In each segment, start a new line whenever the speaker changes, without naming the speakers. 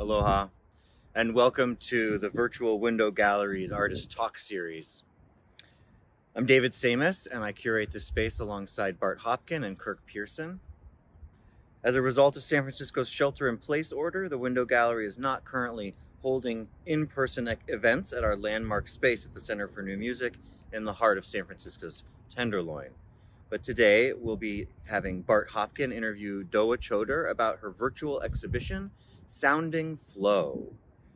Aloha, and welcome to the Virtual Window Gallery's Artist Talk series. I'm David Samus, and I curate this space alongside Bart Hopkin and Kirk Pearson. As a result of San Francisco's shelter-in-place order, the Window Gallery is not currently holding in-person events at our landmark space at the Center for New Music in the heart of San Francisco's Tenderloin. But today, we'll be having Bart Hopkin interview Doga Cavdir about her virtual exhibition, Sounding Flow,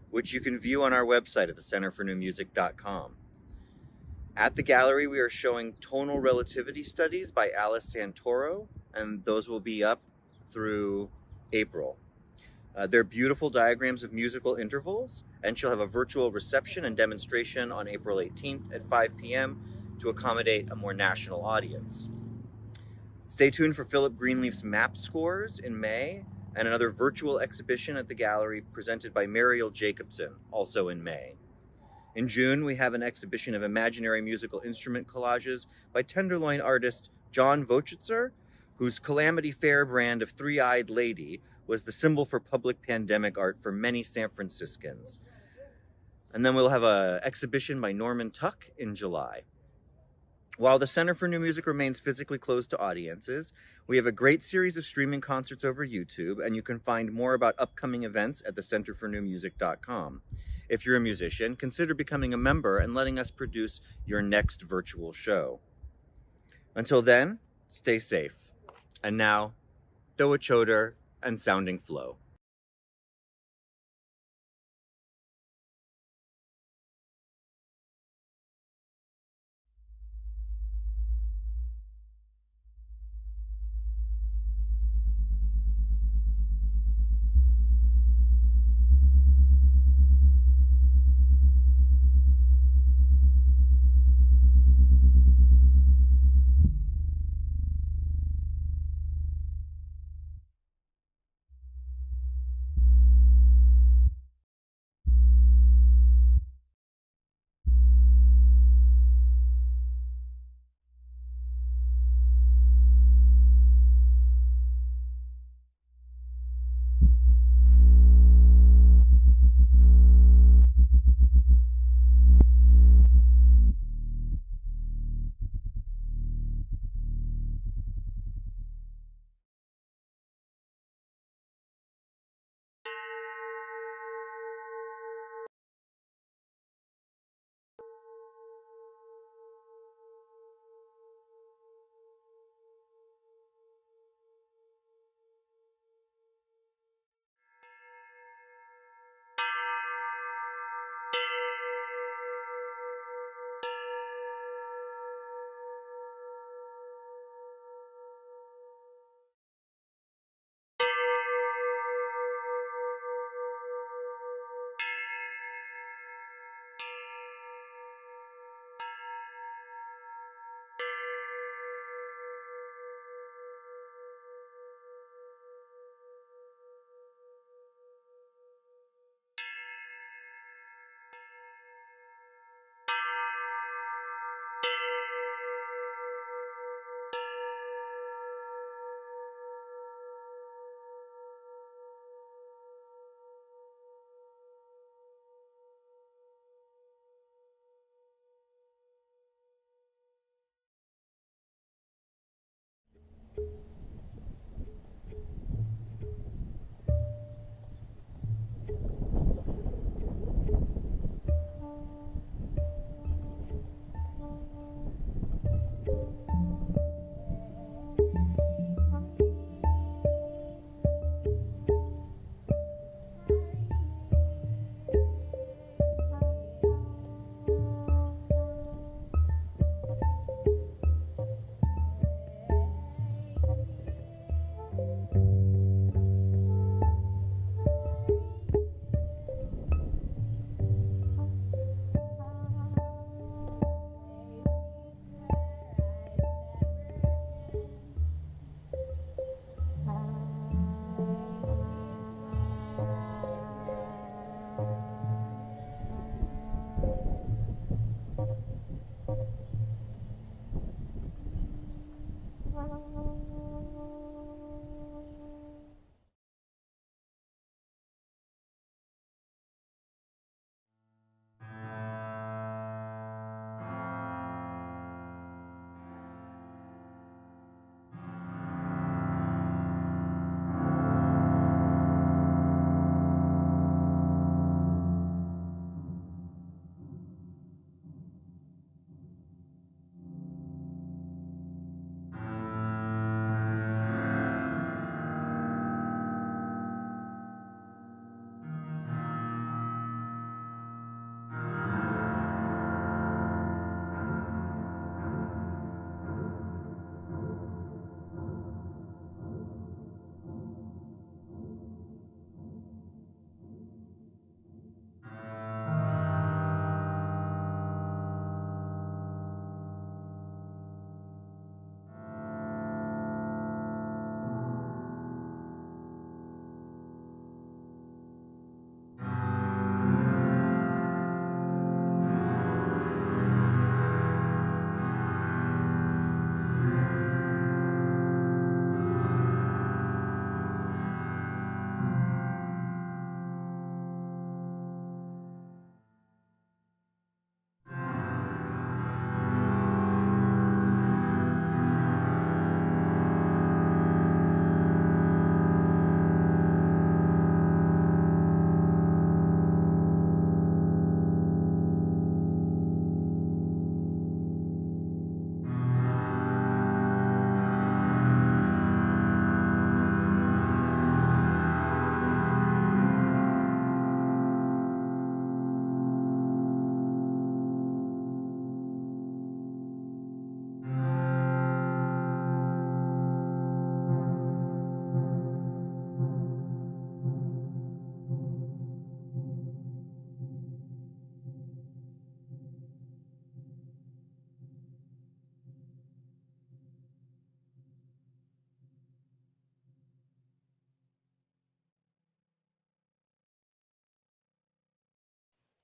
which you can view on our website at thecenterfornewmusic.com. At the gallery, we are showing tonal relativity studies by Alice Santoro, and those will be up through April. They're beautiful diagrams of musical intervals, and she'll have a virtual reception and demonstration on April 18th at 5 p.m. to accommodate a more national audience. Stay tuned for Philip Greenleaf's map scores in May, and another virtual exhibition at the gallery presented by Mariel Jacobson, also in May. In June, we have an exhibition of imaginary musical instrument collages by Tenderloin artist John Vochitzer, whose Calamity Fair brand of Three-Eyed Lady was the symbol for public pandemic art for many San Franciscans. And then we'll have an exhibition by Norman Tuck in July. While the Center for New Music remains physically closed to audiences, we have a great series of streaming concerts over YouTube, and you can find more about upcoming events at thecenterfornewmusic.com. If you're a musician, consider becoming a member and letting us produce your next virtual show. Until then, stay safe. And now, Doga Cavdir and Sounding Flow.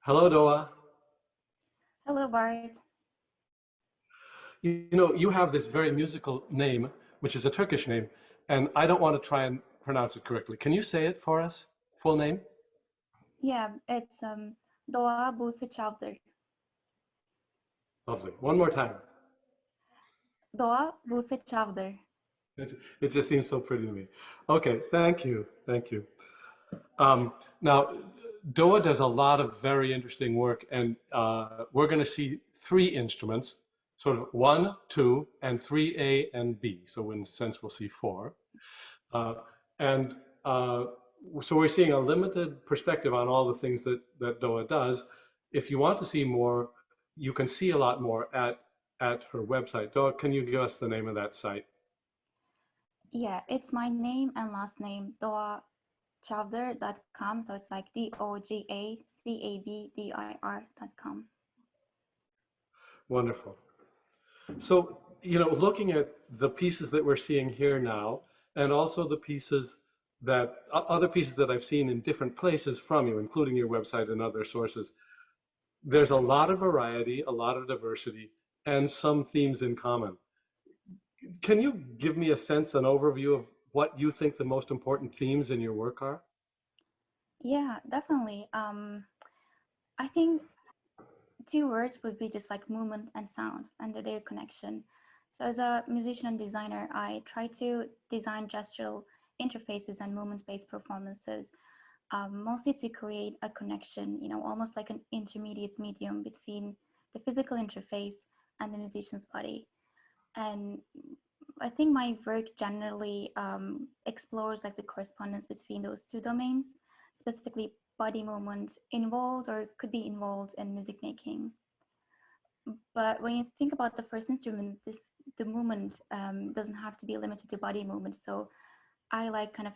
Hello, Doa.
Hello, Bart.
You know, you have this very musical name, which is a Turkish name, and I don't want to try and pronounce it correctly. Can you say it for us? Full name?
Yeah, it's Doga Cavdir.
Lovely. One more time.
Doga Cavdir.
It just seems so pretty to me. Okay, thank you. Thank you. Now, Doa does a lot of very interesting work, and we're going to see three instruments, sort of one, two, and three A and B. So in a sense, we'll see four. Uh, and so we're seeing a limited perspective on all the things that Doa does. If you want to see more, you can see a lot more at her website. Doa, can you give us the name of that site?
Yeah, it's my name and last name, dogacavdir.com. So it's like DOGACAVDIR.com.
Wonderful. So, you know, looking at the pieces that we're seeing here now, and also the pieces that other pieces that I've seen in different places from you, including your website and other sources, there's a lot of variety, a lot of diversity, and some themes in common. Can you give me a sense, an overview of what you think the most important themes in your work are?
Yeah, definitely. I think two words would be just like movement and sound and their connection. So as a musician and designer, I try to design gestural interfaces and movement-based performances, mostly to create a connection, almost like an intermediate medium between the physical interface and the musician's body. And I think my work generally explores like the correspondence between those two domains, specifically body movement involved or could be involved in music making. But when you think about the first instrument, the movement doesn't have to be limited to body movement. So I like kind of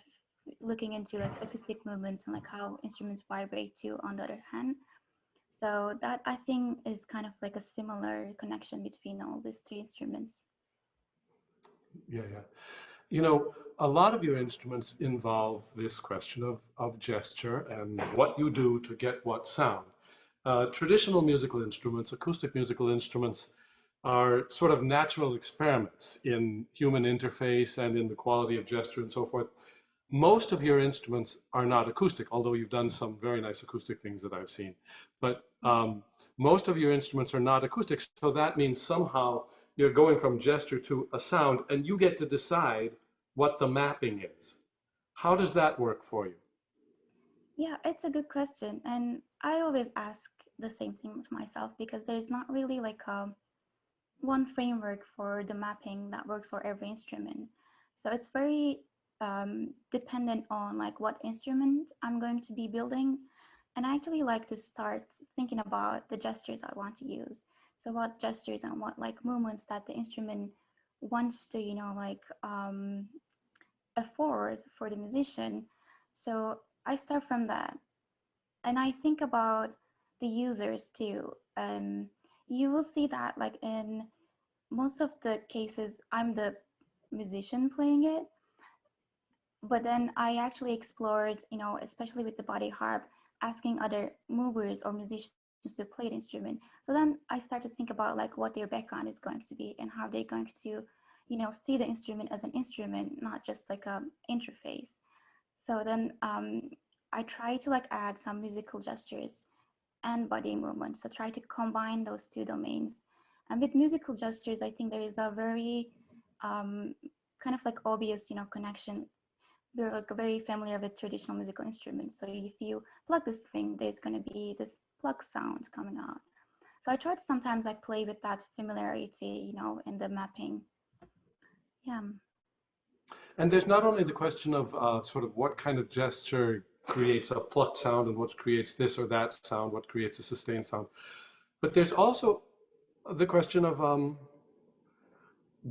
looking into like acoustic movements and like how instruments vibrate too on the other hand. So that I think is kind of like a similar connection between all these three instruments.
Yeah, yeah. You know, a lot of your instruments involve this question of gesture and what you do to get what sound. Traditional musical instruments, acoustic musical instruments, are sort of natural experiments in human interface and in the quality of gesture and so forth. Most of your instruments are not acoustic, although you've done some very nice acoustic things that I've seen. But most of your instruments are not acoustic, so that means somehow you're going from gesture to a sound, and you get to decide what the mapping is. How does that work for you?
Yeah, it's a good question. And I always ask the same thing to myself because there's not really like a one framework for the mapping that works for every instrument. So it's very dependent on like what instrument I'm going to be building. And I actually like to start thinking about the gestures I want to use. So what gestures and what like movements that the instrument wants to, like afford for the musician. So I start from that. And I think about the users too. You will see that like in most of the cases, I'm the musician playing it, but then I actually explored, especially with the Bodyharp, asking other movers or musicians to play the instrument. So then I started to think about like what their background is going to be and how they're going to, see the instrument as an instrument, not just like a interface. So then I try to like add some musical gestures and body movement. So try to combine those two domains. And with musical gestures, I think there is a very um, kind of like obvious, connection. We're like very familiar with traditional musical instruments. So if you plug the string, there's going to be this plug sound coming out. So I try to sometimes like play with that familiarity, in the mapping. Yeah.
And there's not only the question of sort of what kind of gesture creates a plucked sound and what creates this or that sound, what creates a sustained sound, but there's also the question of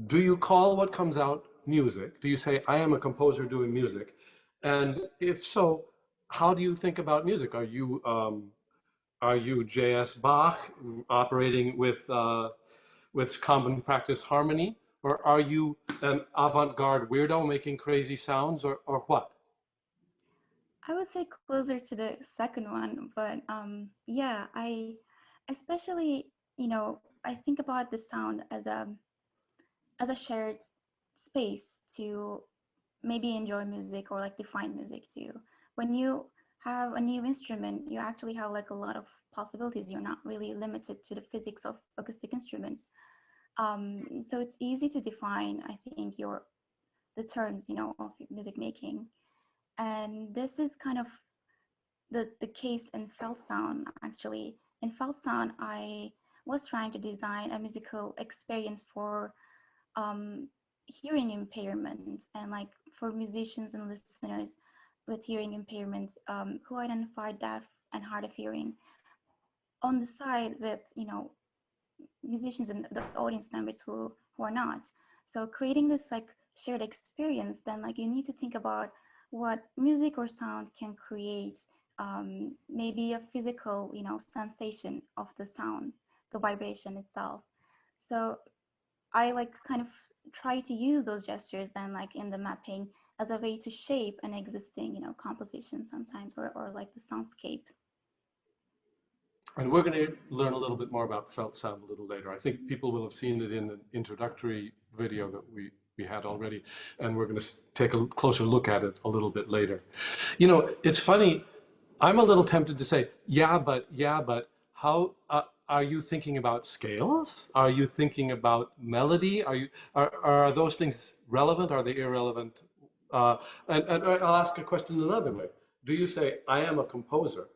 do you call what comes out music? Do you say, I am a composer doing music? And if so, how do you think about music? Are you J.S. Bach operating with common practice harmony? Or are you an avant-garde weirdo making crazy sounds or what?
I would say closer to the second one, but yeah, I especially, I think about the sound as a shared space to maybe enjoy music or like define music too. When you have a new instrument, you actually have like a lot of possibilities. You're not really limited to the physics of acoustic instruments. So it's easy to define, I think, the terms, of music making. And this is kind of the case in felt sound, actually. In felt sound, I was trying to design a musical experience for um, hearing impairment and like for musicians and listeners with hearing impairment who identify deaf and hard of hearing on the side with musicians and the audience members who are not. So creating this like shared experience, then like you need to think about what music or sound can create, maybe a physical sensation of the sound, the vibration itself. So I like kind of try to use those gestures then like in the mapping as a way to shape an existing composition sometimes, or like the soundscape.
And we're going to learn a little bit more about felt sound a little later. I think people will have seen it in an introductory video that we had already, and we're going to take a closer look at it a little bit later. It's funny, I'm a little tempted to say, yeah, but how are you thinking about scales? Are you thinking about melody? Are those things relevant? Are they irrelevant? And I'll ask a question another way. Do you say, I am a composer?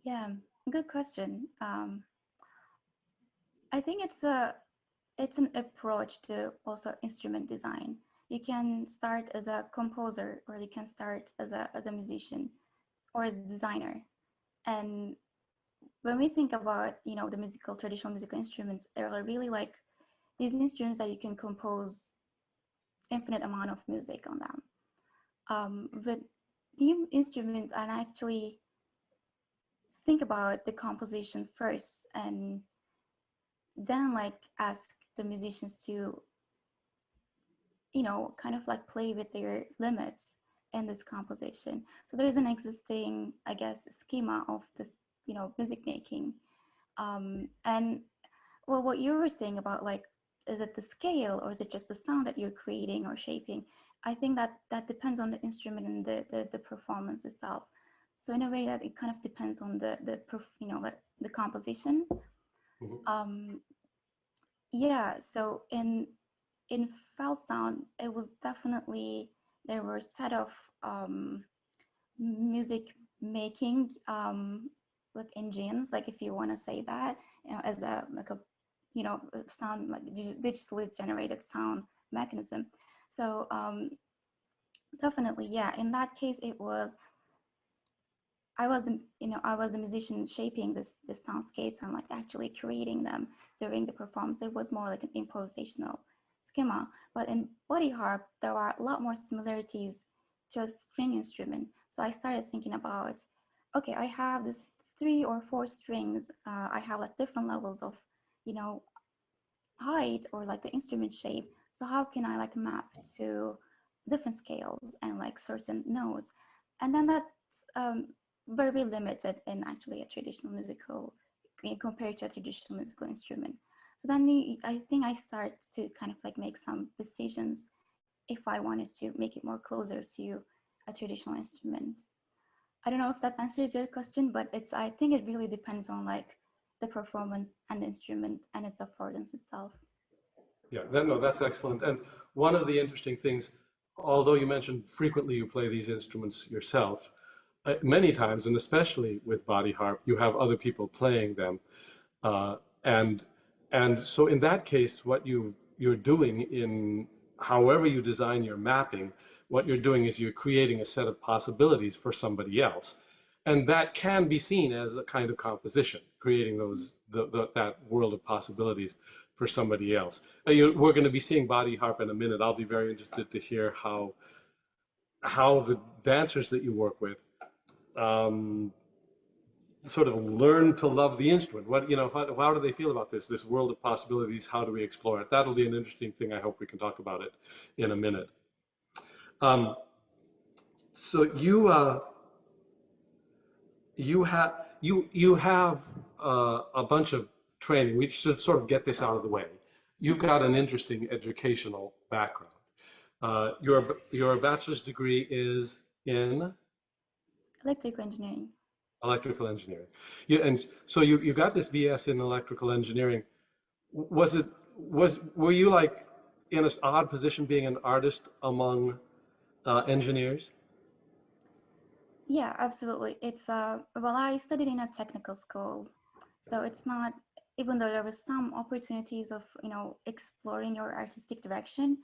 Yeah, good question. I think it's an approach to also instrument design. You can start as a composer, or you can start as a musician or as a designer. And when we think about the traditional musical instruments, there are really like these instruments that you can compose infinite amount of music on them. But new instruments, and actually think about the composition first, and then like ask the musicians to kind of like play with their limits in this composition. So there is an existing, I guess, schema of this music making. And well, what you were saying about like, is it the scale or is it just the sound that you're creating or shaping? I think that depends on the instrument and the performance itself. So in a way that it kind of depends on the composition.
Mhm.
Yeah, so in felt sound, it was definitely, there were a set of um, music making like engines, like if you want to say that, as a like a sound, like digitally generated sound mechanism. So definitely, yeah, in that case it was, I was the musician shaping this soundscapes and like actually creating them during the performance. It was more like an improvisational schema. But in Bodyharp, there are a lot more similarities to a string instrument. So I started thinking about, okay, I have this 3 or 4 strings. I have like different levels of, you know, height or like the instrument shape. So how can I like map to different scales and like certain notes? And then that's very limited in actually a traditional musical, compared to a traditional musical instrument. So then I think I start to kind of like make some decisions if I wanted to make it more closer to a traditional instrument. I don't know if that answers your question, but I think it really depends on like the performance and the instrument and its affordance itself.
Yeah, no, that's excellent. And one of the interesting things, although you mentioned frequently you play these instruments yourself, many times, and especially with body harp, you have other people playing them. Uh, and and so in that case, what you're doing in however you design your mapping, what you're doing is you're creating a set of possibilities for somebody else. And that can be seen as a kind of composition, creating that world of possibilities for somebody else. We're going to be seeing body harp in a minute. I'll be very interested to hear how the dancers that you work with um, sort of learn to love the instrument. How do they feel about this world of possibilities? How do we explore it? That'll be an interesting thing. I hope we can talk about it in a minute. Um, So you have a bunch of training. We should sort of get this out of the way. You've got an interesting educational background. Your bachelor's degree is in
Electrical engineering.
electrical engineering. And so you got this BS in electrical engineering. Were you like in an odd position being an artist among engineers?
Yeah, absolutely. It's well, I studied in a technical school, so it's not, even though there was some opportunities of, exploring your artistic direction,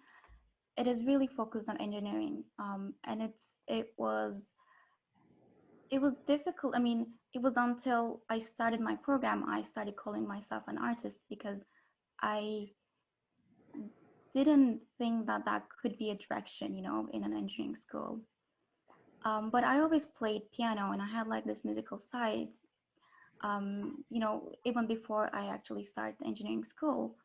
it is really focused on engineering. And it was difficult. I mean, it was until I started my program, I started calling myself an artist, because I didn't think that that could be a direction, in an engineering school. But I always played piano, and I had like this musical side, even before I actually started engineering school.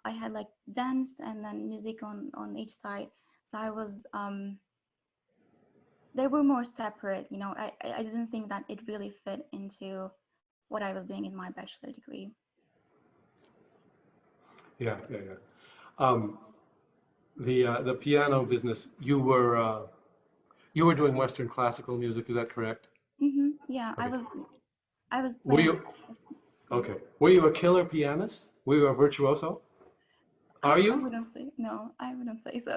I had like dance and then music on each side. So I was, they were more separate. I didn't think that it really fit into what I was doing in my bachelor degree.
Yeah, yeah, yeah. Um, the piano business, you were doing Western classical music, is that correct?
Yeah, I
Okay.
was I was
Were
playing.
you okay? Were you a killer pianist? Were you a virtuoso?
I,
Are
I
you?
wouldn't say no. I wouldn't say so.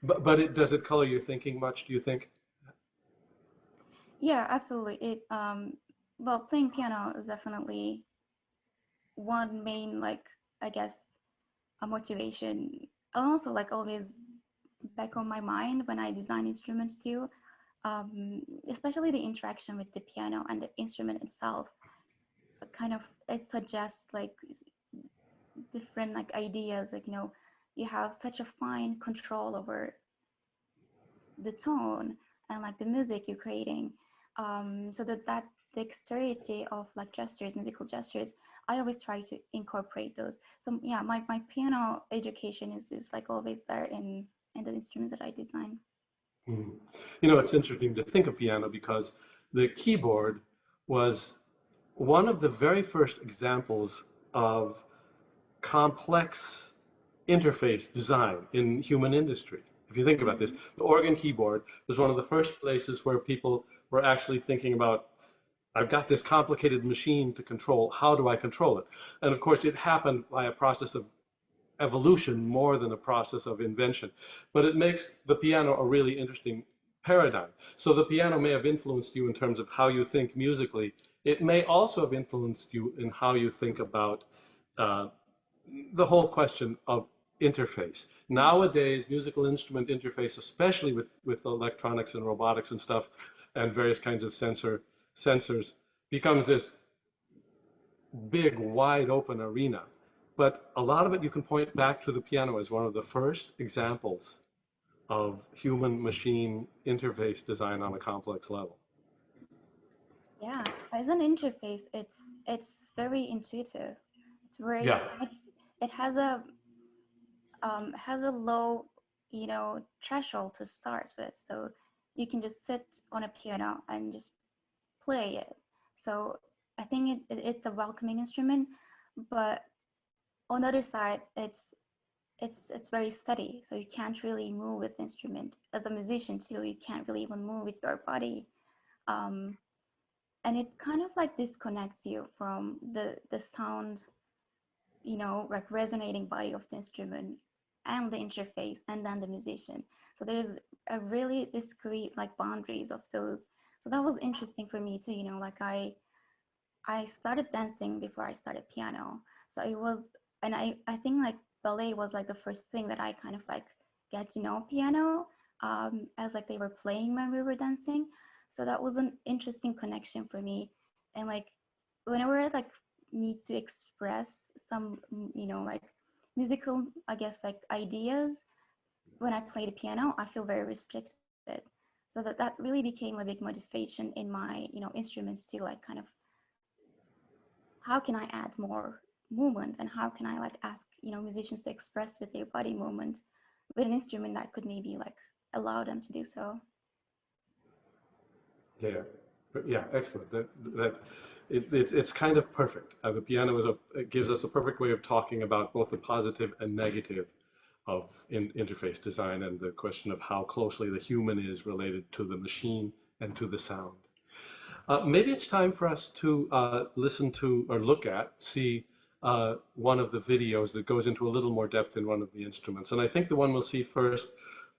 But does it color your thinking much, do you think?
Yeah, absolutely. Well, playing piano is definitely one main, like, I guess, a motivation. And also, like, always back on my mind when I design instruments too, especially the interaction with the piano and the instrument itself. Kind of, it suggests like different like ideas. Like, you have such a fine control over the tone and like the music you're creating. So that dexterity of like gestures, musical gestures, I always try to incorporate those. So yeah, my piano education is like always there in the instruments that I design.
Mhm. It's interesting to think of piano because the keyboard was one of the very first examples of complex interface design in human industry. If you think about this,
Mhm.
the organ keyboard was one of the first places where people were actually thinking about, I've got this complicated machine to control, how do I control it? And of course, it happened by a process of evolution more than a process of invention. But it makes the piano a really interesting paradigm. So the piano may have influenced you in terms of how you think musically. It may also have influenced you in how you think about uh, the whole question of interface. Nowadays, musical instrument interface, especially with electronics and robotics and stuff, and various kinds of sensors, becomes this big, wide open arena. But a lot of it you can point back to the piano as one of the first examples of human machine interface design on a complex level.
Yeah, as an interface, it's very intuitive. It's very,
Yeah.
and it has a low, threshold to start with. So you can just sit on a piano and just play it. So I think it's a welcoming instrument, but on the other side, it's very steady. So you can't really move with the instrument. As a musician too, you can't really even move with your body. Um, and it kind of like disconnects you from the sound, like resonating body of the instrument and the interface and then the musician. So there's a really discrete like boundaries of those. So that was interesting for me too. Like I started dancing before I started piano. So it was, and I think like ballet was like the first thing that I kind of like get to know piano, as like they were playing when we were dancing. So that was an interesting connection for me. And like whenever I like need to express some, like musical, I guess, like ideas, when I play the piano, I feel very restricted. So that really became a big motivation in my, instruments too, like kind of how can I add more movement, and how can I like ask, musicians to express with their body movement with an instrument that could maybe like allow them to do so.
Yeah, yeah, excellent. It's kind of perfect. The piano it gives us a perfect way of talking about both the positive and negative of interface design and the question of how closely the human is related to the machine and to the sound. Maybe it's time for us to listen to or see one of the videos that goes into a little more depth in one of the instruments. And I think the one we'll see first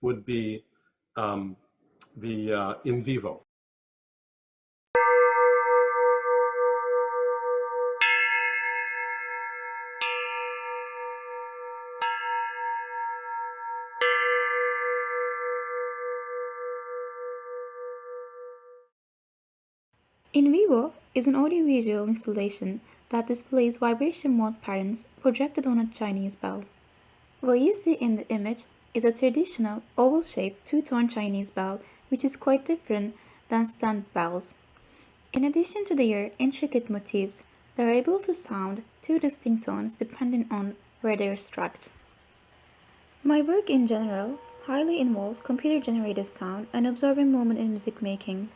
would be um, the In Vivo.
In Vivo is an audiovisual installation that displays vibration mode patterns projected on a Chinese bell. What you see in the image is a traditional oval-shaped two-tone Chinese bell, which is quite different than standard bells. In addition to their intricate motifs, they are able to sound two distinct tones depending on where they are struck. My work in general highly involves computer-generated sound and observing movement in music making.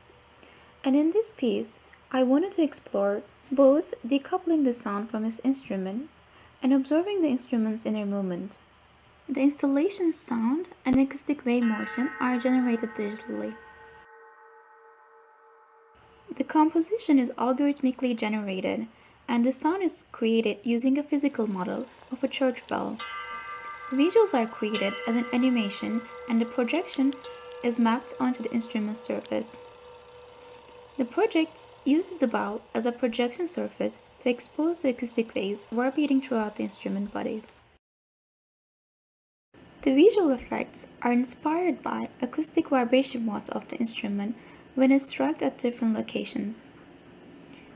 And in this piece, I wanted to explore both decoupling the sound from its instrument and observing the instrument's inner movement. The installation's sound and acoustic wave motion are generated digitally. The composition is algorithmically generated, and the sound is created using a physical model of a church bell. The visuals are created as an animation, and the projection is mapped onto the instrument's surface. The project uses the bell as a projection surface to expose the acoustic waves vibrating throughout the instrument body. The visual effects are inspired by acoustic vibration modes of the instrument when it's struck at different locations.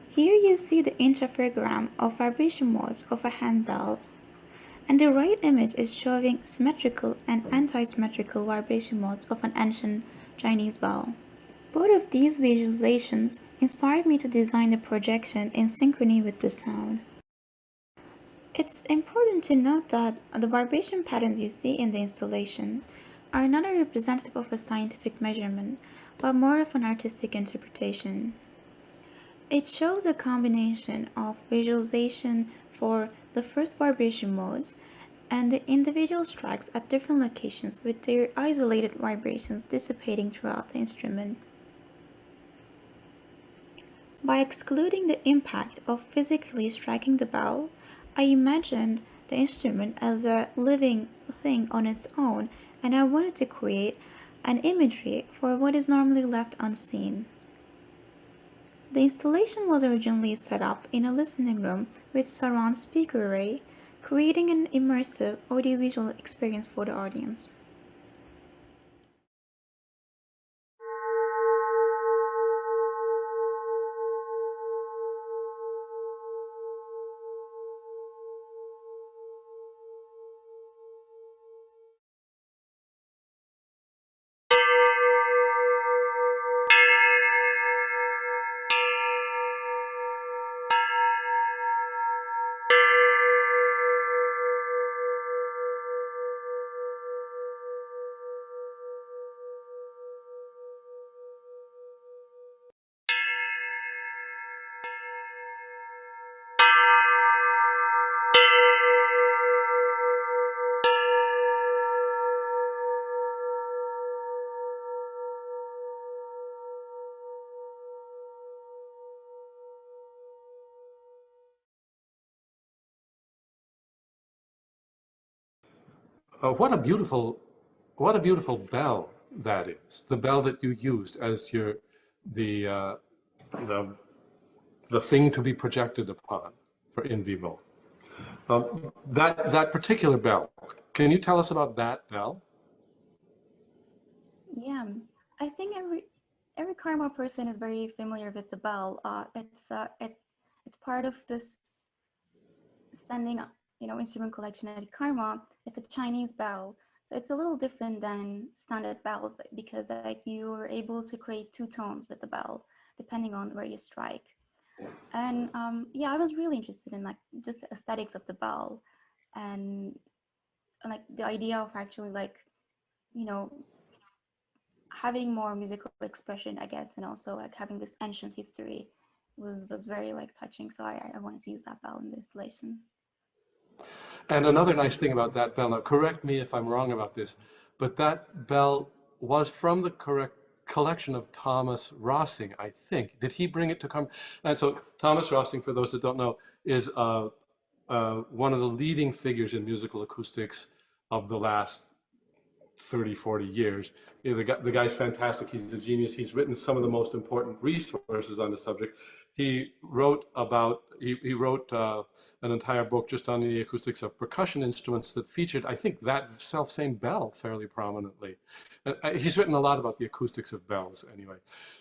Here you see the interferogram of vibration modes of a handbell, and the right image is showing symmetrical and anti-symmetrical vibration modes of an ancient Chinese bell. Both of these visualizations inspired me to design the projection in synchrony with the sound. It's important to note that the vibration patterns you see in the installation are not a representative of a scientific measurement, but more of an artistic interpretation. It shows a combination of visualization for the first vibration modes and the individual tracks at different locations with their isolated vibrations dissipating throughout the instrument. By excluding the impact of physically striking the bell, I imagined the instrument as a living thing on its own, and I wanted to create an imagery for what is normally left unseen. The installation was originally set up in a listening room with surround speaker array, creating an immersive audiovisual experience for the audience.
What a what a beautiful bell that is. The bell that you used as the uh, the the thing to be projected upon for In Vivo. That particular bell. Can you tell us about that bell?
Yeah, I think every Karma person is very familiar with the bell. It's part of this standing instrument collection at Karma. It's a Chinese bell, so it's a little different than standard bells because you are able to create two tones with the bell depending on where you strike. And yeah, I was really interested in like just the aesthetics of the bell and like the idea of actually like you know having more musical expression, I guess, and also like having this ancient history was very like touching. So I wanted to use that bell in the installation.
And another nice thing about that bell, now correct me if I'm wrong about this, but that bell was from the correct collection of Thomas Rossing, I think. Did he bring it to come? And so Thomas Rossing, for those that don't know, is one of the leading figures in musical acoustics of the last 30, 40 years. You know, the guy's fantastic. He's a genius. He's written some of the most important resources on the subject. He wrote an entire book just on the acoustics of percussion instruments that featured, I think, that self-same bell fairly prominently. He's written a lot about the acoustics of bells anyway.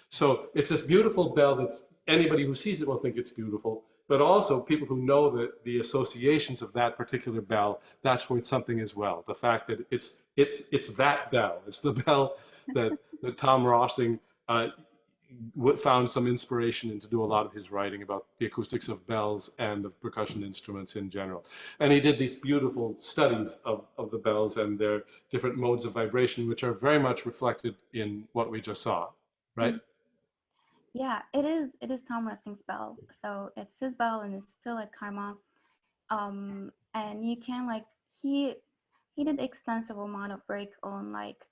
So it's this beautiful bell that's anybody who sees it will think it's beautiful, but also people who know the associations of that particular bell, that's worth something as well. The fact that it's that bell. It's the bell that Tom Rossing found some inspiration in to do a lot of his writing about the acoustics of bells and of percussion instruments in general. And he did these beautiful studies of the bells and their different modes of vibration, which are very much reflected in what we just saw, right?
Yeah, it is. It is Tom Rossing's bell. So it's his bell, and it's still at Karma. And you can like he did extensive amount of work on like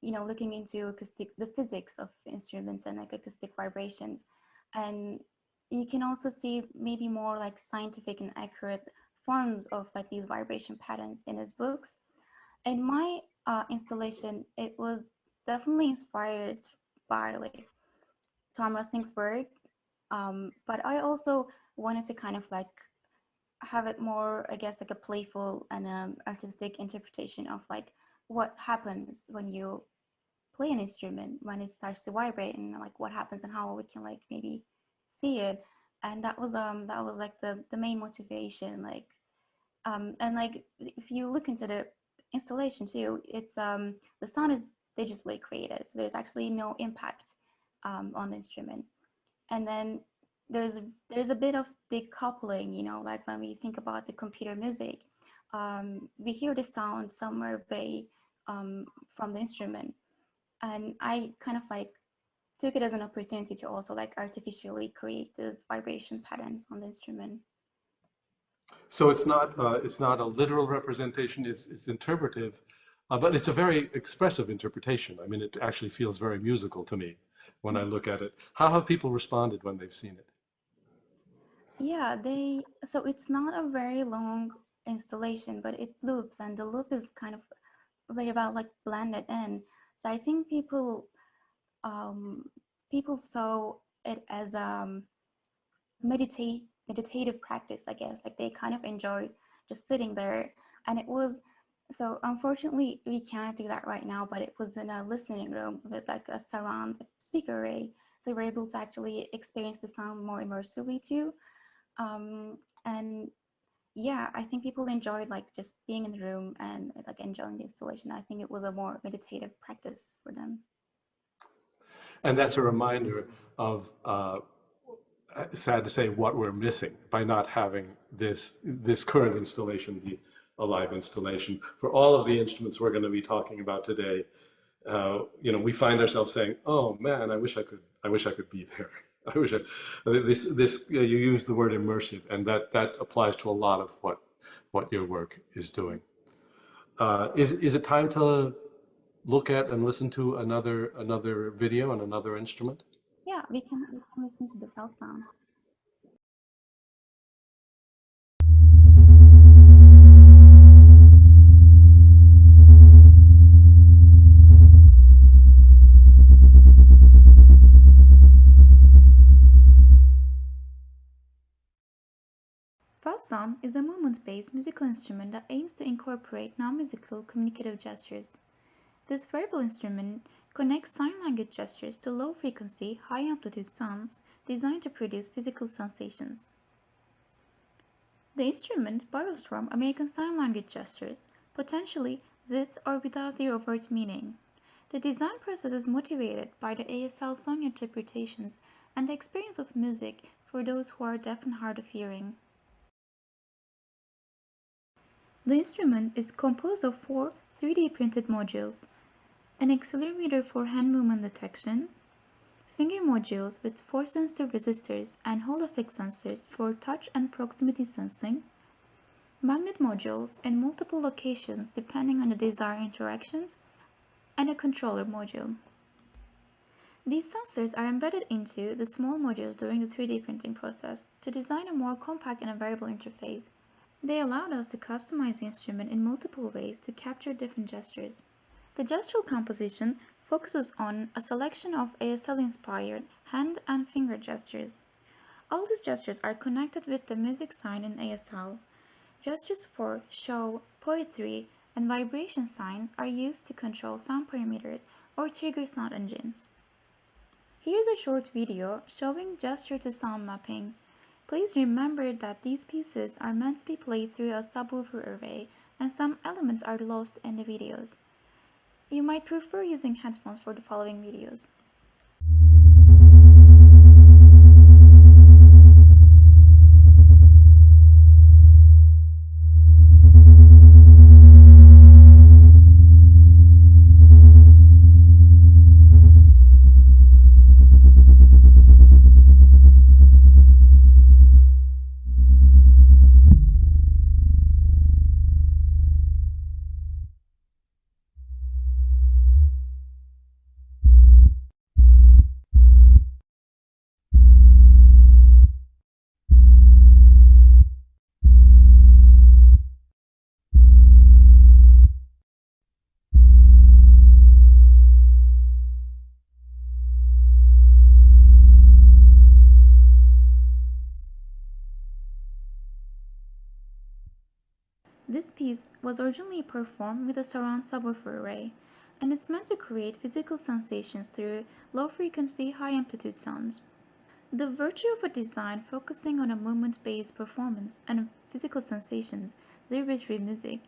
looking into the physics of instruments and like acoustic vibrations, and you can also see maybe more like scientific and accurate forms of like these vibration patterns in his books. In my installation, it was definitely inspired by like Tom Rossing's work, but I also wanted to kind of like have it more, I guess, like a playful and artistic interpretation of like what happens when you play an instrument, when it starts to vibrate, and like what happens and how we can like maybe see it. And that was like the main motivation. Like and like if you look into the installation too, it's the sound is digitally created, so there's actually no impact on the instrument. And then there's a bit of decoupling, like when we think about the computer music, we hear the sound somewhere away from the instrument, and I kind of like took it as an opportunity to also like artificially create these vibration patterns on the instrument.
So it's not a literal representation. It's interpretive, but it's a very expressive interpretation. I mean, it actually feels very musical to me when I look at it. How have people responded when they've seen it?
Yeah, so it's not a very long installation, but it loops, and the loop is kind of very well like blended in. So I think um, people saw it as meditative practice, I guess. Like they kind of enjoyed just sitting there, and it was so. Unfortunately, we can't do that right now, but it was in a listening room with like a surround speaker array, so we're able to actually experience the sound more immersively too. And yeah, I think people enjoyed like just being in the room and like enjoying the installation. I think it was a more meditative practice for them.
And that's a reminder of, sad to say, what we're missing by not having this current installation, the alive installation. For all of the instruments we're going to be talking about today, we find ourselves saying, "Oh man, I wish I could be there. I wish I." You used the word immersive, and that applies to a lot of what your work is doing. Is it time to look at and listen to another video on another instrument?
Yeah, we can listen to the self sound. Sound is a movement-based musical instrument that aims to incorporate non-musical communicative gestures. This wearable instrument connects sign language gestures to low-frequency, high-amplitude sounds designed to produce physical sensations. The instrument borrows from American Sign Language gestures, potentially with or without their overt meaning. The design process is motivated by the ASL song interpretations and the experience of music for those who are deaf and hard of hearing. The instrument is composed of 4 3D printed modules. an accelerometer for hand movement detection, finger modules with force sensor resistors and Hall effect sensors for touch and proximity sensing, magnet modules in multiple locations depending on the desired interactions, and a controller module. These sensors are embedded into the small modules during the 3D printing process to design a more compact and variable interface. They allowed us to customize the instrument in multiple ways to capture different gestures. The gestural composition focuses on a selection of ASL-inspired hand and finger gestures. All these gestures are connected with the music sign in ASL. Gestures for show, poetry, and vibration signs are used to control sound parameters or trigger sound engines. Here's a short video showing gesture to sound mapping. Please remember that these pieces are meant to be played through a subwoofer array and some elements are lost in the videos. You might prefer using headphones for the following videos. This piece was originally performed with a surround subwoofer array, and is meant to create physical sensations through low-frequency, high-amplitude sounds. The virtue of a design focusing on a movement-based performance and physical sensations, thereby through music,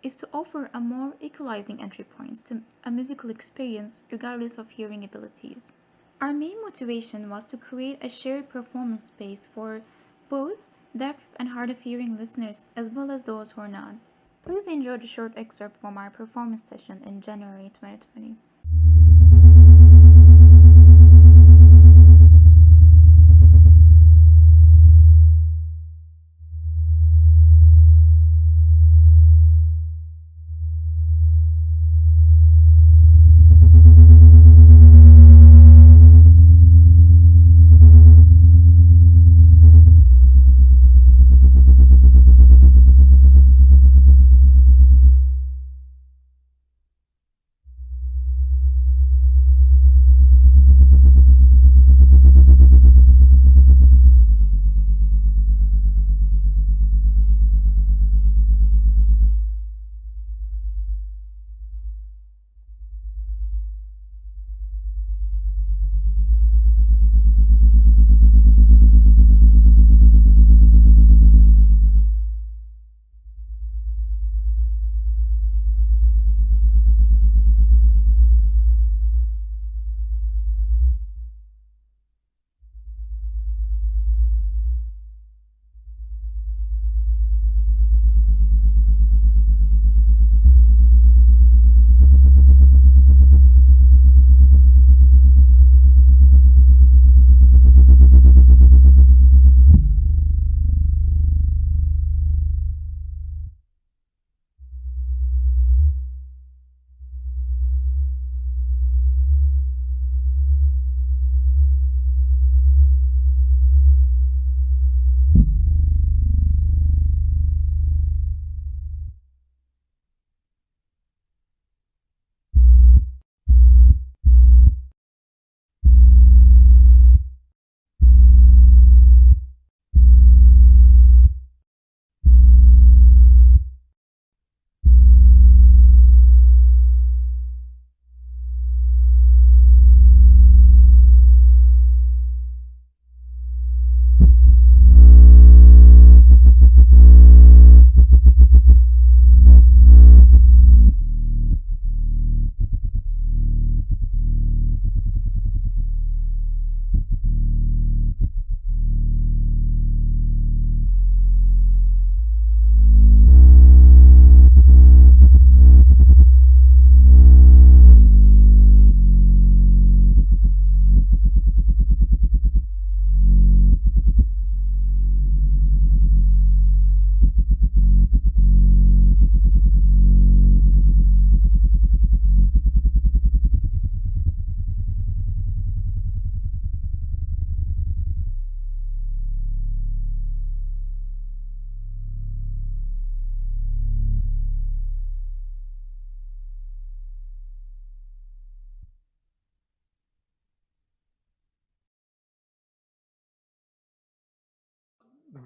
is to offer a more equalizing entry points to a musical experience regardless of hearing abilities. Our main motivation was to create a shared performance space for both deaf and hard of hearing listeners as well as those who are not. Please enjoy the short excerpt from our performance session in January 2020.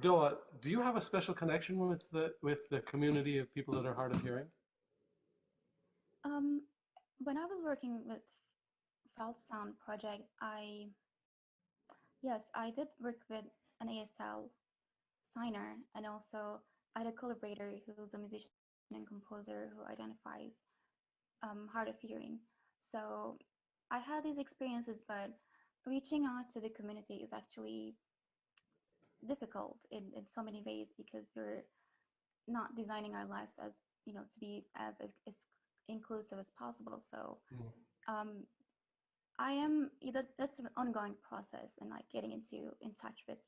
Doa, do you have a special connection with the community of people that are hard of hearing?
Um, when I was working with Felt Sound project, yes, I did work with an ASL signer, and also I had a collaborator who's a musician and composer who identifies hard of hearing. So I had these experiences, but reaching out to the community is actually difficult in so many ways because we're not designing our lives as, to be as inclusive as possible. So
Mm.
um, that's an ongoing process, and like getting in touch with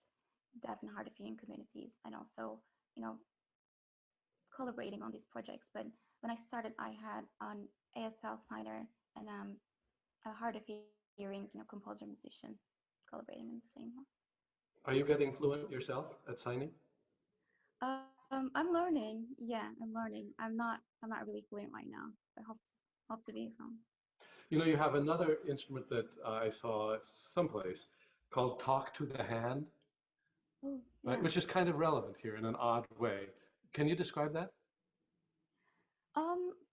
deaf and hard of hearing communities, and also, you know, collaborating on these projects. But when I started, I had an ASL signer and a hard of hearing, composer musician collaborating in the same one.
Are you getting fluent yourself at signing?
I'm learning. Yeah, I'm learning. I'm not really fluent right now. I hope to be some.
You know, you have another instrument that I saw someplace called Talk to the Hand,
Oh
right?
yeah.
Which is kind of relevant here in an odd way. Can you describe that?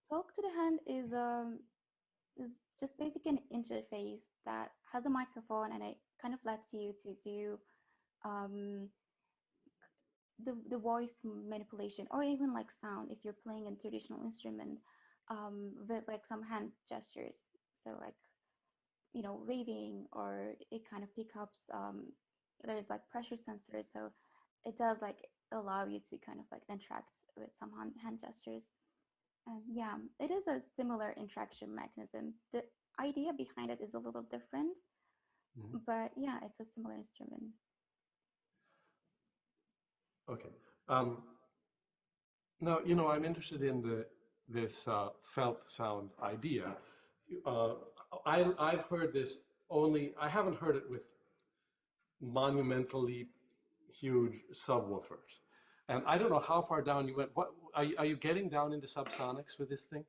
Talk to the hand is just basically an interface that has a microphone, and it kind of lets you to do um, the voice manipulation, or even like sound if you're playing a traditional instrument, with like some hand gestures. So like, waving, or it kind of picks up. There's like pressure sensors, so it does like allow you to kind of like interact with some hand gestures. And yeah, it is a similar interaction mechanism. The idea behind it is a little different,
Mhm.
but yeah, it's a similar instrument.
Okay. Um, Now, you know, I'm interested in this felt sound idea. Uh, I've heard this only, I haven't heard it with monumentally huge subwoofers. And I don't know how far down you went. What are you getting down into subsonics with this thing?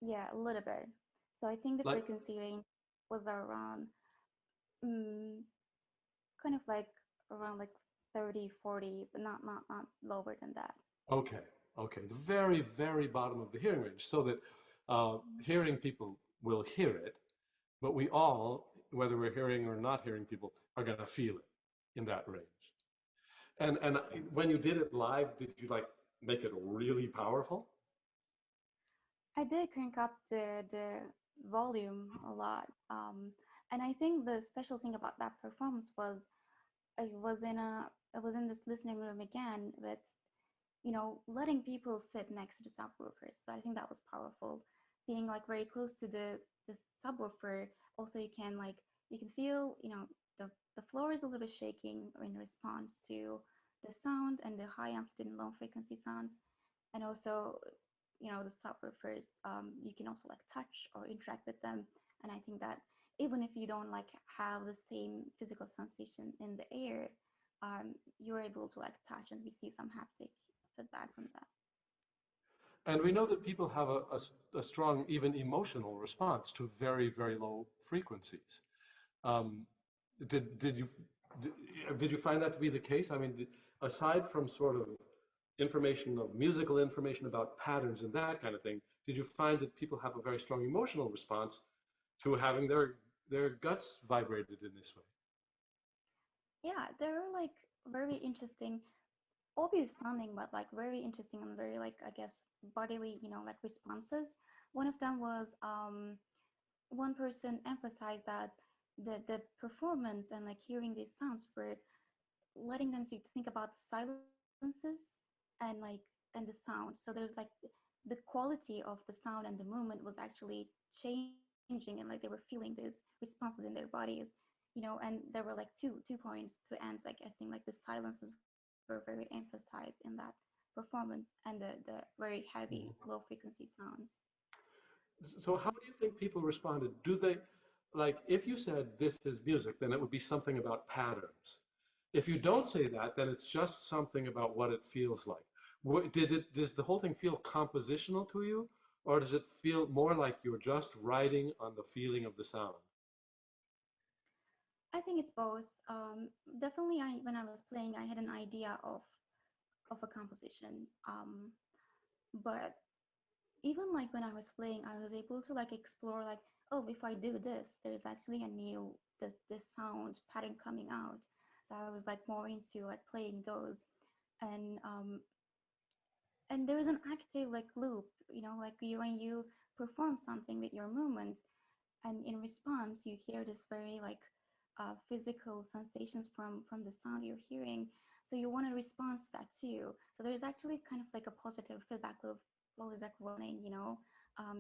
Yeah, a little bit. So I think the
Like,
frequency range was around, mm, kind of like around like 30, 40, but not lower than that.
okay, okay, the very, very bottom of the hearing range, so that hearing people will hear it, but we all, whether we're hearing or not hearing people, are going to feel it in that range. And when you did it live, did you like make it really powerful?
I did crank up the volume a lot. And I think the special thing about that performance was I was in this listening room again with, letting people sit next to the subwoofers. So I think that was powerful. Being like very close to the subwoofer, also you can feel, the floor is a little bit shaking in response to the sound and the high amplitude and low frequency sounds. And also, the subwoofers, you can also like touch or interact with them. And I think that even if you don't like have the same physical sensation in the air, you're able to like touch and receive some haptic feedback from that.
And we know that people have a strong, even emotional response to very, very low frequencies. Um, did you did, did you find that to be the case? I mean, aside from sort of information of musical information about patterns and that kind of thing, did you find that people have a very strong emotional response to having their guts vibrated in this way?
Yeah, they were like very interesting, obvious sounding, but like very interesting and very like, I guess, bodily, like responses. One of them was, one person emphasized that the performance and like hearing these sounds were letting them to think about the silences and like and the sound. So there's like the quality of the sound and the movement was actually changing, and like they were feeling these responses in their bodies, and there were like two points, two ends. Like I think like the silences were very emphasized in that performance, and the very heavy low frequency sounds.
So how do you think people responded? Do they, like, if you said this is music, then it would be something about patterns. If you don't say that, then it's just something about what it feels like. Does the whole thing feel compositional to you, or does it feel more like you're just riding on the feeling of the sound?
I think it's both. Definitely, when I was playing, I had an idea of a composition. But even like when I was playing, I was able to like explore like, oh, if I do this, there's actually a new this sound pattern coming out. So I was like more into like playing those, and there's an active like loop, like when you perform something with your movement, and in response you hear this very like physical sensations from the sound you're hearing, so you want to respond to that too. So there's actually kind of like a positive feedback loop always like running,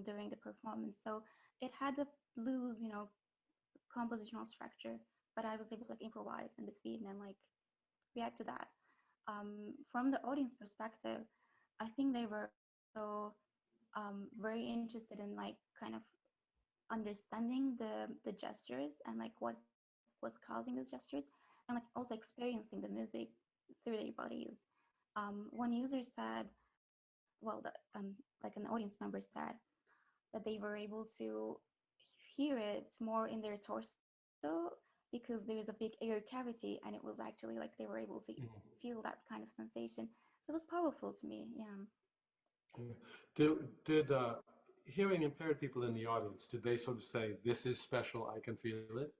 during the performance. So it had a blues, compositional structure, but I was able to like improvise in between and like react to that. From the audience perspective, I think they were also very interested in like kind of understanding the gestures and like what was causing those gestures, and like also experiencing the music through their bodies. One user said, well, like an audience member said that they were able to hear it more in their torso because there is a big air cavity, and it was actually like they were able to
Mhm.
feel that kind of sensation. So it was powerful to me. Yeah.
Yeah. Did hearing impaired people in the audience, did they sort of say, "This is special, I can feel it"?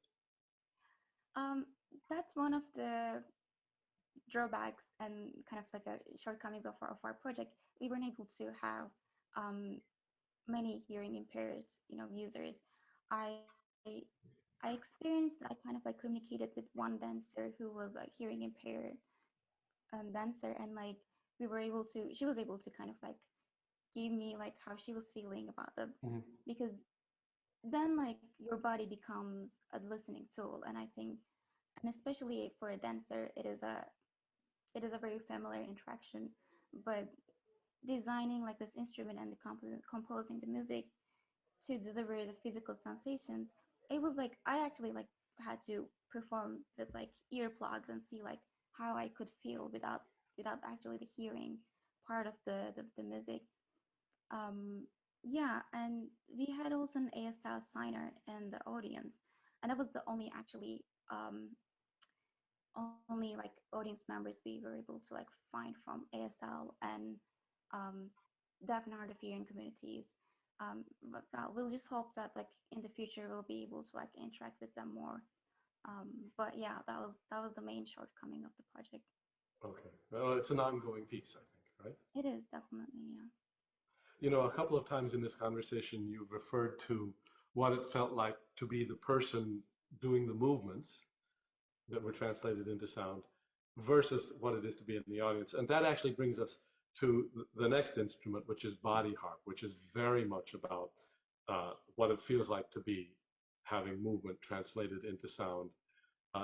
Um, that's one of the drawbacks and kind of like a shortcomings of our project. We weren't able to have um, many hearing impaired, users. I I experienced, I kind of like communicated with one dancer who was a hearing impaired dancer, and like we were able to, she was able to kind of like give me like how she was feeling about the,
Mhm.
because then like your body becomes a listening tool, and I think, and especially for a dancer, it is a very familiar interaction. But designing like this instrument and the composing the music to deliver the physical sensations, it was like I actually like had to perform with like earplugs and see like how I could feel without actually the hearing part of the music. Yeah, and we had also an ASL signer in the audience, and that was the only actually only like audience members we were able to like find from ASL and um, deaf and hard of hearing communities. But we'll just hope that like in the future we'll be able to like interact with them more. But yeah, that was the main shortcoming of the project.
Okay. Well, it's an ongoing piece, I think, right?
It is definitely, yeah.
You know, a couple of times in this conversation, you've referred to what it felt like to be the person doing the movements that were translated into sound versus what it is to be in the audience. And that actually brings us to the next instrument, which is Bodyharp, which is very much about what it feels like to be having movement translated into sound.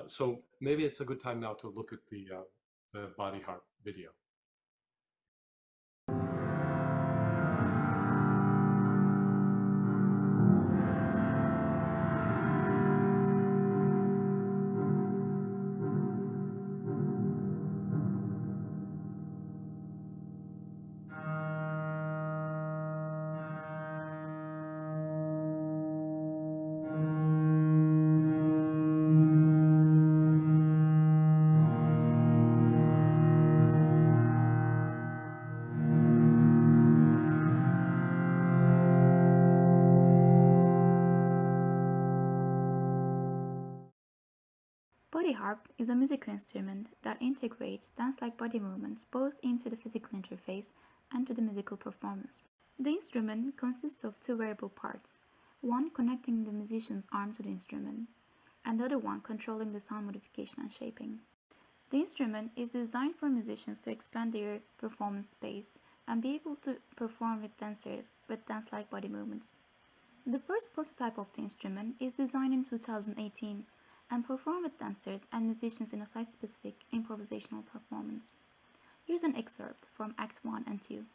So maybe it's a good time now to look at the Bodyharp video.
Bodyharp is a musical instrument that integrates dance-like body movements both into the physical interface and to the musical performance. The instrument consists of two wearable parts, one connecting the musician's arm to the instrument, and the other one controlling the sound modification and shaping. The instrument is designed for musicians to expand their performance space and be able to perform with dancers with dance-like body movements. The first prototype of the instrument is designed in 2018 and performed with dancers and musicians in a site-specific improvisational performance. Here's an excerpt from Act 1 and 2.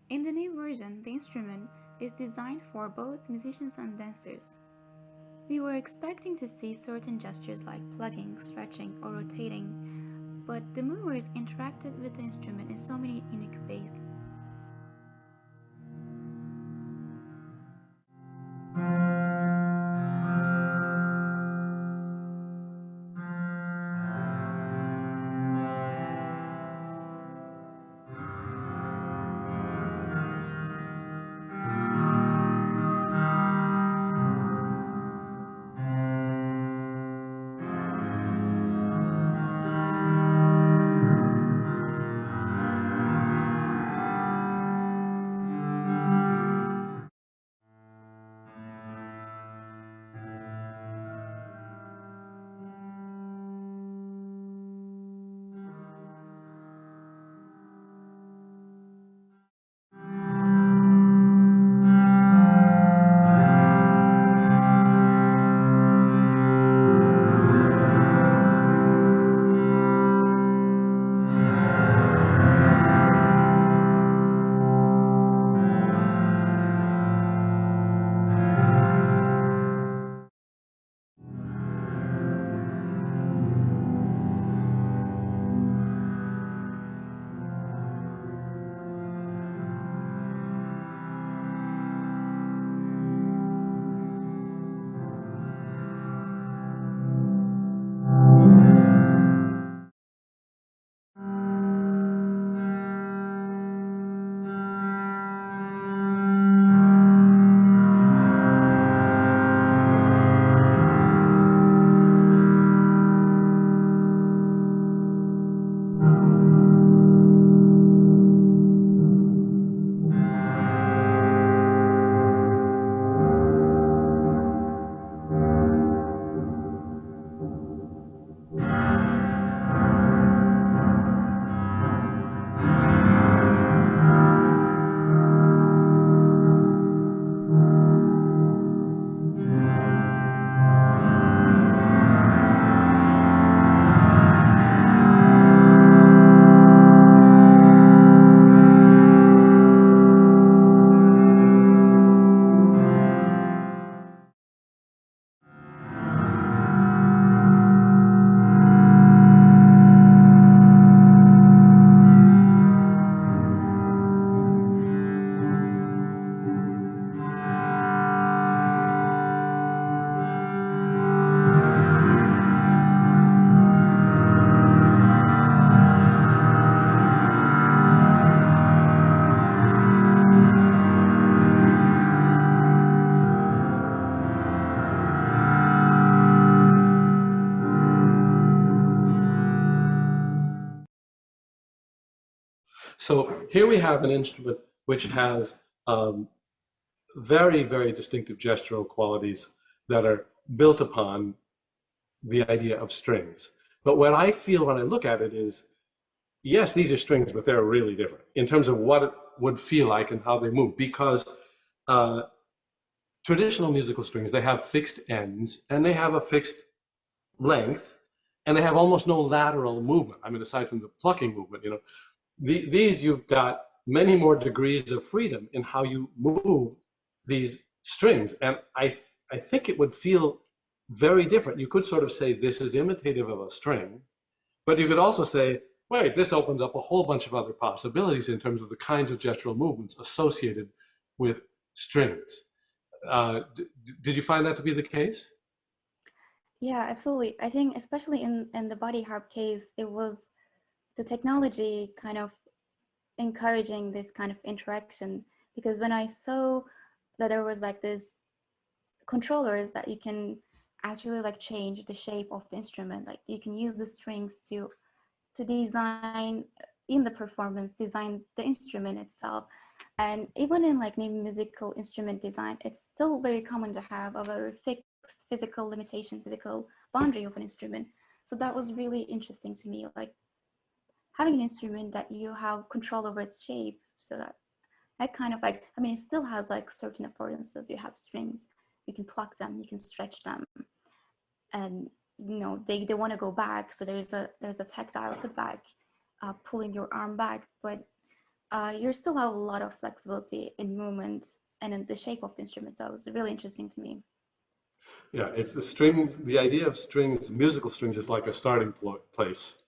In the new version, the instrument is designed for both musicians and dancers. We were expecting to see certain gestures like plugging, stretching, or rotating, but the movers interacted with the instrument in so many unique ways.
So here we have an instrument which has very, very distinctive gestural qualities that are built upon the idea of strings. But what I feel when I look at it is, yes, these are strings, but they're really different in terms of what it would feel like and how they move. Because traditional musical strings, they have fixed ends and they have a fixed length, and they have almost no lateral movement. I mean, aside from the plucking movement, you know, these you've got many more degrees of freedom in how you move these strings. And I think it would feel very different. You could sort of say this is imitative of a string, but you could also say, wait, this opens up a whole bunch of other possibilities in terms of the kinds of gestural movements associated with strings. Did you find that to be the case?
Yeah, absolutely. I think especially in the Bodyharp case, it was the technology kind of encouraging this kind of interaction, because when I saw that there was like this controllers that you can actually like change the shape of the instrument, like you can use the strings to design in the performance, design the instrument itself. And even in like new musical instrument design, it's still very common to have a very fixed physical limitation, physical boundary of an instrument. So that was really interesting to me, like having an instrument that you have control over its shape. So that kind of like, I mean, it still has like certain affordances. You have strings, you can pluck them, you can stretch them, and you know they want to go back. So there's a tactile feedback, pulling your arm back, but you still have a lot of flexibility in movement and in the shape of the instrument. So it was really interesting to me.
Yeah, it's the strings. The idea of strings, musical strings, is like a starting place.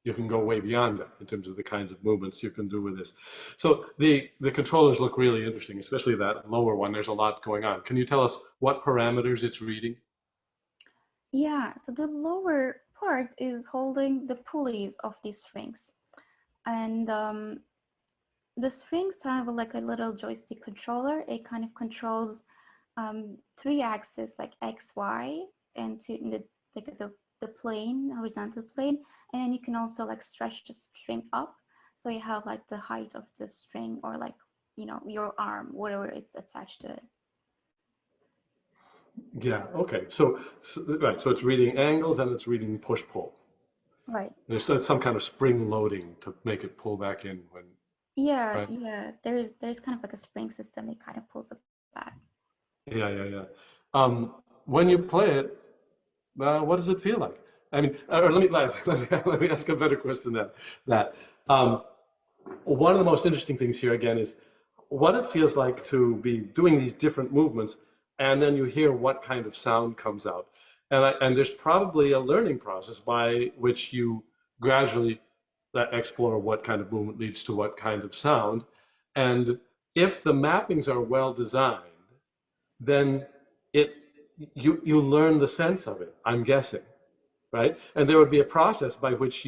You can go way beyond that in terms of the kinds of movements you can do with this. So the controllers look really interesting, especially that lower one. There's a lot going on. Can you tell us what parameters it's reading?
Yeah, so the lower part is holding the pulleys of these strings, and the strings have like a little joystick controller. It kind of controls three axes like X, Y, and to in the like the plane, horizontal plane, and then you can also like stretch the string up, so you have like the height of the string, or like your arm, whatever it's attached to it.
Yeah. Okay. So right. So it's reading angles and it's reading push pull.
Right.
There's some kind of spring loading to make it pull back in when.
Yeah,
Right.
yeah. There's kind of like a spring system. It kind of pulls it back.
Yeah. Yeah. Yeah. When you play it, what does it feel like? I mean, or let me ask a better question than that. Um, One of the most interesting things here again is what it feels like to be doing these different movements, and then you hear what kind of sound comes out. And there's probably a learning process by which you gradually explore what kind of movement leads to what kind of sound. And if the mappings are well designed, then it you learn the sense of it, I'm guessing, right? And there would be a process by which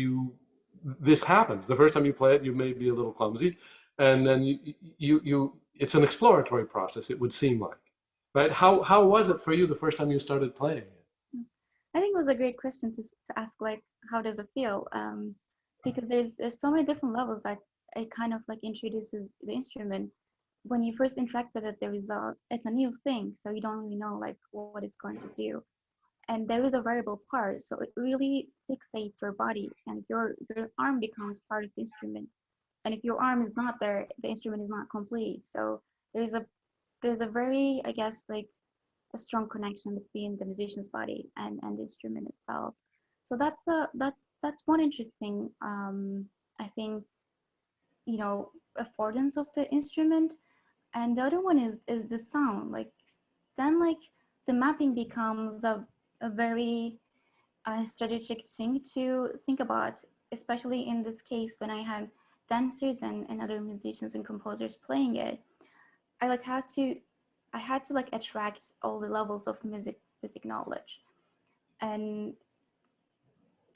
this happens. The first time you play it, you may be a little clumsy, and then it's an exploratory process, it would seem like, right? How was it for you the first time you started playing it?
I think it was a great question to ask, like, how does it feel? Because there's so many different levels that it kind of like introduces the instrument. When you first interact with it, it's a new thing, so you don't really know like what it's going to do. And there is a variable part, so it really fixates your body, and your arm becomes part of the instrument. And if your arm is not there, the instrument is not complete. So there's a there's a very, I guess, like a strong connection between the musician's body and the instrument itself. So that's one interesting, I think, affordance of the instrument. And the other one is the sound. Like then like the mapping becomes a very strategic thing to think about, especially in this case when I had dancers and other musicians and composers playing it. I like had to like attract all the levels of music knowledge, and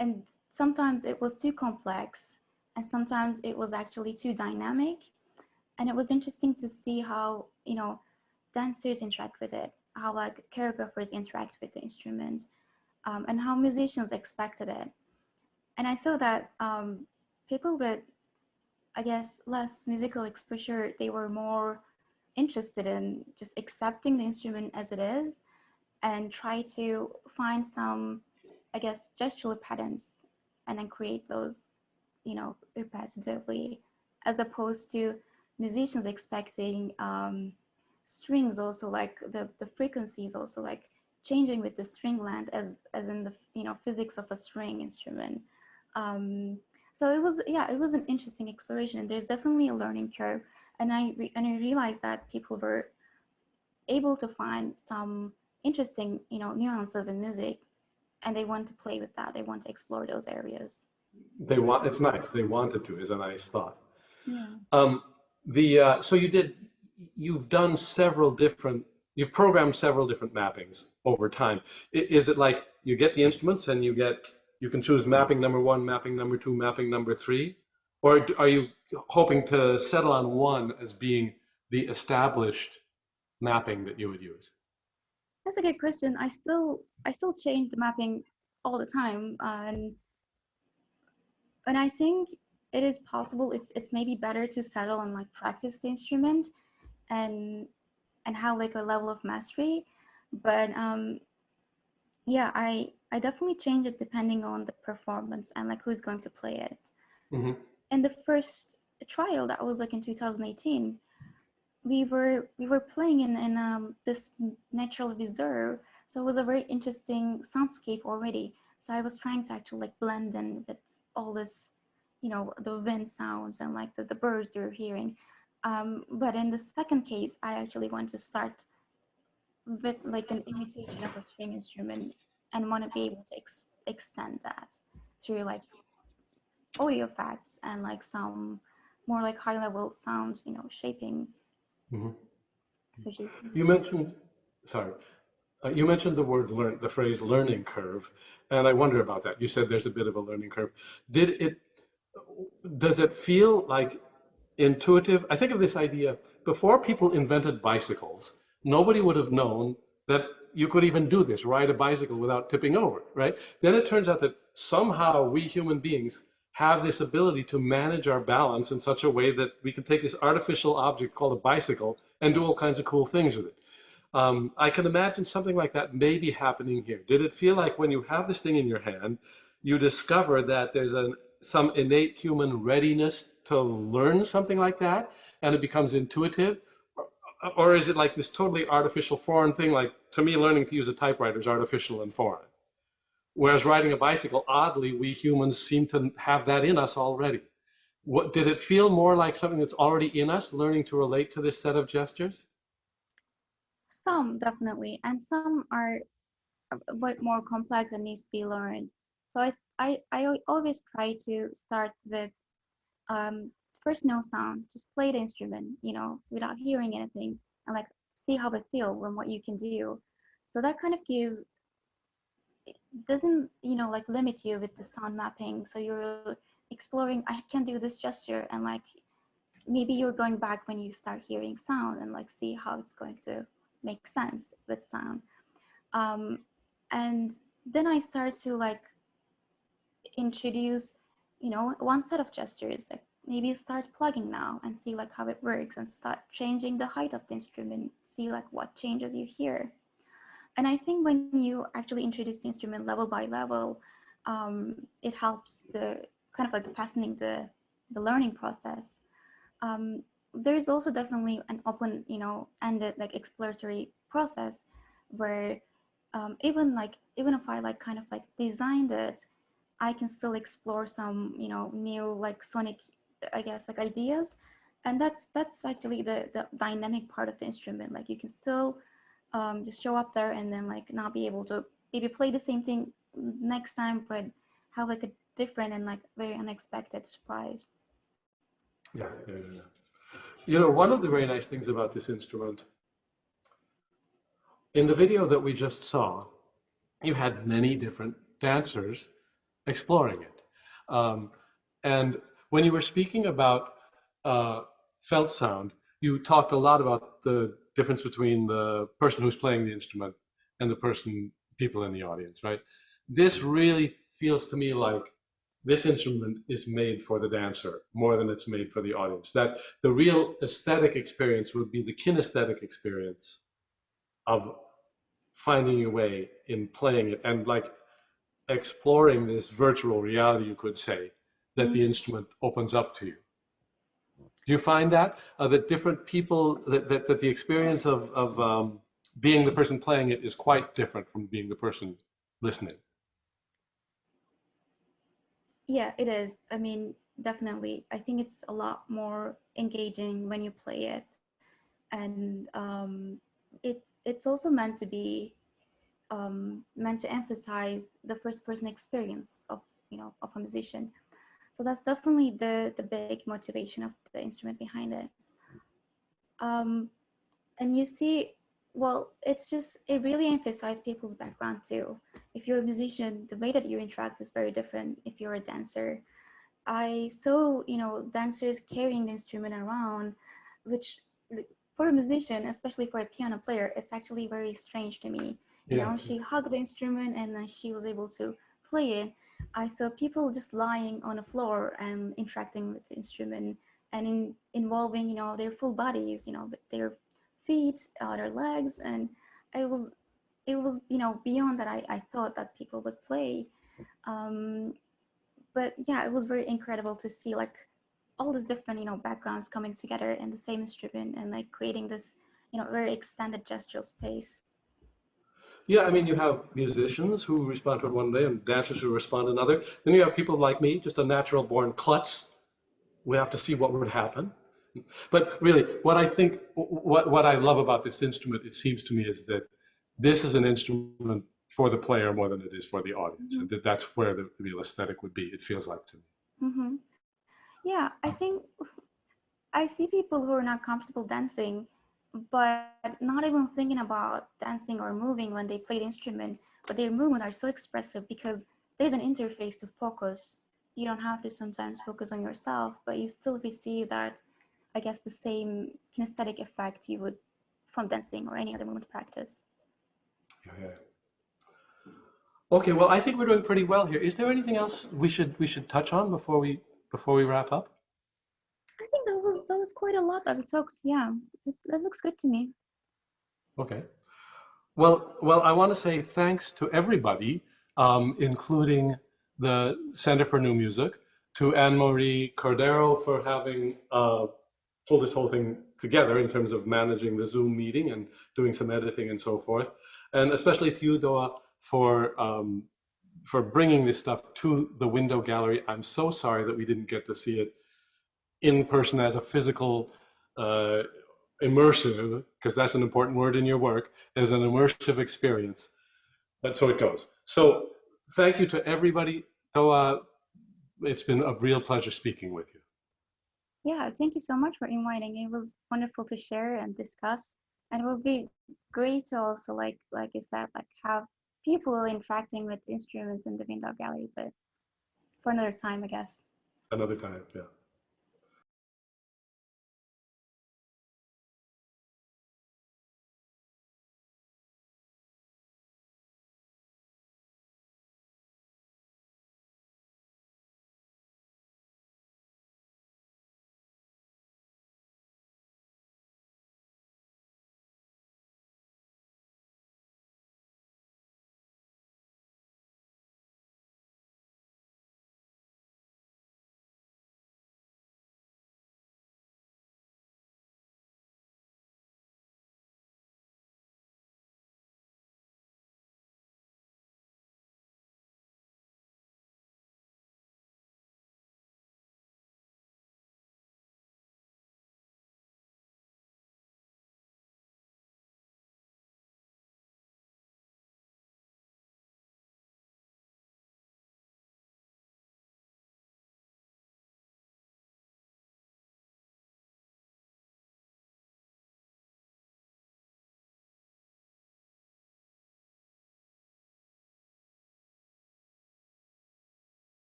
and sometimes it was too complex, and sometimes it was actually too dynamic. And it was interesting to see how dancers interact with it, how like choreographers interact with the instrument, and how musicians expected it. And I saw that people with, I guess, less musical exposure, they were more interested in just accepting the instrument as it is and try to find some, I guess, gestural patterns and then create those, repetitively, as opposed to musicians expecting strings also like the frequencies also like changing with the string length as in the physics of a string instrument. So it was an interesting exploration, and there's definitely a learning curve. And I realized that people were able to find some interesting nuances in music, and they want to play with that, they want to explore those areas.
It's nice. They wanted to, is a nice thought.
Yeah.
Um, so you've done several different you've programmed several different mappings over time. Is it like you get the instruments and you can choose mapping number 1, mapping number 2, mapping number 3, or are you hoping to settle on one as being the established mapping that you would use?
That's a good question. I still change the mapping all the time, and I think it is possible. It's maybe better to settle and like practice the instrument and have like a level of mastery. But yeah, I definitely change it depending on the performance and like who's going to play it.
Mm-hmm.
In the first trial that was like in 2018, we were playing in this natural reserve, so it was a very interesting soundscape already. So I was trying to actually like blend in with all this, the wind sounds and like the birds you're hearing. But in the second case, I actually want to start with like an imitation of a string instrument and want to be able to extend that through like audio effects and like some more like high level sound, shaping,
Mm-hmm.
which is
You mentioned, sorry, you mentioned the word learn, the phrase learning curve, and I wonder about that. You said there's a bit of a learning curve. Did it, does it feel like intuitive? I think of this idea, before people invented bicycles, nobody would have known that you could even do this, ride a bicycle without tipping over, right? Then it turns out that somehow we human beings have this ability to manage our balance in such a way that we can take this artificial object called a bicycle and do all kinds of cool things with it. I can imagine something like that may be happening here. Did it feel like when you have this thing in your hand, you discover that there's some innate human readiness to learn something like that, and it becomes intuitive? Or is it like this totally artificial foreign thing? Like, to me, learning to use a typewriter is artificial and foreign. Whereas riding a bicycle, oddly, we humans seem to have that in us already. What, did it feel more like something that's already in us, learning to relate to this set of gestures?
some definitely, and some are a bit more complex and needs to be learned. So I always try to start with first no sound, just play the instrument, without hearing anything, and like see how it feels and what you can do. So that kind of doesn't like limit you with the sound mapping. So you're exploring. I can do this gesture, and like maybe you're going back when you start hearing sound and like see how it's going to make sense with sound. Um, and then I start to like introduce, one set of gestures. Like maybe start plugging now and see like how it works, and start changing the height of the instrument. See like what changes you hear. And I think when you actually introduce the instrument level by level, it helps the kind of like fastening the learning process. There's also definitely an open, ended like exploratory process where even if I like kind of like designed it, I can still explore some, new like sonic, I guess, like ideas. And that's actually the dynamic part of the instrument. Like you can still just show up there and then like not be able to maybe play the same thing next time, but have like a different and like very unexpected surprise.
Yeah, yeah, yeah. You know, one of the very nice things about this instrument, in the video that we just saw, you had many different dancers exploring it. Um, and when you were speaking about uh, felt sound, you talked a lot about the difference between the person who's playing the instrument and the people in the audience, right? This really feels to me like this instrument is made for the dancer more than it's made for the audience. That the real aesthetic experience would be the kinesthetic experience of finding your way in playing it and like exploring this virtual reality, you could say, that the
Mm.
instrument opens up to you. Do you find that that different people that the experience of being the person playing it is quite different from being the person listening?
Yeah, it is. I mean, definitely. I think it's a lot more engaging when you play it, and it's also meant to be meant to emphasize the first person experience of of a musician. So that's definitely the big motivation of the instrument behind it. Um, and you see, Well, it's just, it really emphasizes people's background too. If you're a musician, the way that you interact is very different if you're a dancer. I saw, dancers carrying the instrument around, which for a musician, especially for a piano player, it's actually very strange to me.
Yes.
She hugged the instrument and then she was able to play it. I saw people just lying on the floor and interacting with the instrument and involving, their full bodies, with their feet, their legs, and it was, beyond that I thought that people would play. Um, but yeah, it was very incredible to see like all these different backgrounds coming together in the same instrument and like creating this very extended gestural space.
Yeah, I mean, you have musicians who respond to it one day and dancers who respond another. Then you have people like me, just a natural born klutz. We have to see what would happen. But really, what I think, what I love about this instrument, it seems to me, is that this is an instrument for the player more than it is for the audience.
Mm-hmm.
And that's where the real aesthetic would be, it feels like to me.
Mm-hmm. Yeah, I think I see people who are not comfortable dancing, but not even thinking about dancing or moving when they play the instrument, but their movements are so expressive because there's an interface to focus. You don't have to sometimes focus on yourself, but you still receive that, I guess, the same kinesthetic effect you would from dancing or any other movement practice.
Yeah. Okay, well, I think we're doing pretty well here. Is there anything else we should touch on before we wrap up?
I think that was quite a lot that we talked. Yeah, that looks good to me.
Okay. Well, I want to say thanks to everybody, including the Center for New Music, to Anne-Marie Cordero for having pulled this whole thing together in terms of managing the Zoom meeting and doing some editing and so forth, and especially to you, Doa, for bringing this stuff to the window gallery. I'm so sorry that we didn't get to see it in person as a physical uh, immersive, because that's an important word in your work, as an immersive experience. But so it goes. So thank you to everybody. Toa, it's been a real pleasure speaking with you.
Yeah, thank you so much for inviting. It was wonderful to share and discuss, and it would be great to also like you said, like have people interacting with instruments in the window gallery, but for another time, I guess.
Another time, yeah.